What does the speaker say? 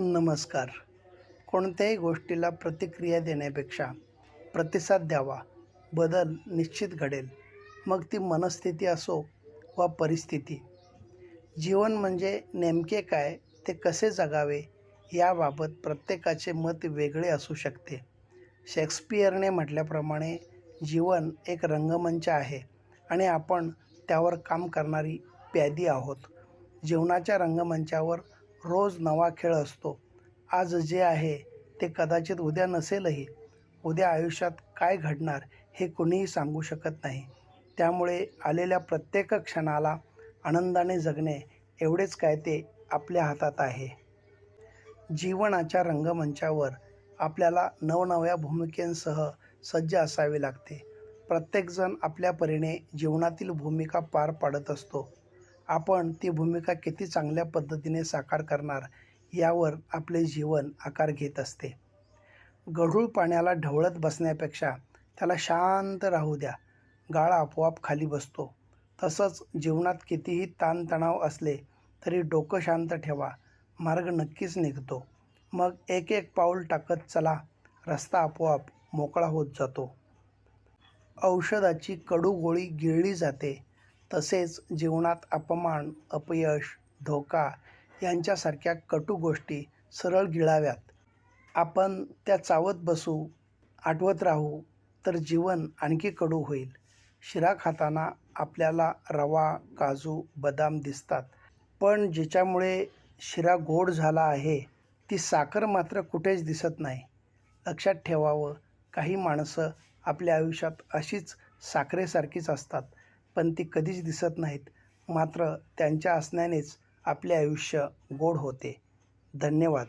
नमस्कार. कोणत्याही गोष्टीला प्रतिक्रिया देण्यापेक्षा प्रतिसाद द्यावा. बदल निश्चित घडेल. मग ती मनस्थिती असो वा परिस्थिती. जीवन म्हणजे नेमके काय, ते कसे जगावे याबाबत प्रत्येकाचे मत वेगळे असू शकते. शेक्सपियरने म्हटल्याप्रमाणे जीवन एक रंगमंच आहे आणि आपण त्यावर काम करणारी प्यादी आहोत. जीवनाच्या रंगमंचावर रोज नवा खेळ असतो. आज जे आहे ते कदाचित उद्या नसेलही. उद्या आयुष्यात काय घडणार हे कुणीही सांगू शकत नाही. त्यामुळे आलेल्या प्रत्येक क्षणाला आनंदाने जगणे एवढेच काय ते आपल्या हातात आहे. जीवनाच्या रंगमंचावर आपल्याला नवनव्या भूमिकेंसह सज्ज असावे लागते. प्रत्येकजण आपल्या परीने जीवनातील भूमिका पार पाडत असतो. आपण ती भूमिका किती चांगल्या पद्धतीने साकार करणार यावर आपले जीवन आकार घेत असते. गढूळ पाण्याला ढवळत बसण्यापेक्षा त्याला शांत राहू द्या, गाळ आपोआप खाली बसतो. तसंच जीवनात कितीही ताणतणाव असले तरी डोकं शांत ठेवा, मार्ग नक्कीच निघतो. मग एक एक पाऊल टाकत चला, रस्ता आपोआप मोकळा होत जातो. औषधाची कडू गोळी गिळली जाते, तसेच जीवनात अपमान, अपयश, धोका यांच्यासारख्या कटू गोष्टी सरळ गिळाव्यात. आपण त्या चावत बसू, आठवत राहू तर जीवन आणखी कडू होईल. शिरा खाताना आपल्याला रवा, काजू, बदाम दिसतात, पण जिच्यामुळे शिरा गोड झाला आहे ती साखर मात्र कुठेच दिसत नाही. लक्षात ठेवावं, काही माणसं आपल्या आयुष्यात अशीच साखरेसारखीच असतात, पण ती कधीच दिसत नाहीत. मात्र त्यांच्या असण्यानेच आपले आयुष्य गोड होते. धन्यवाद.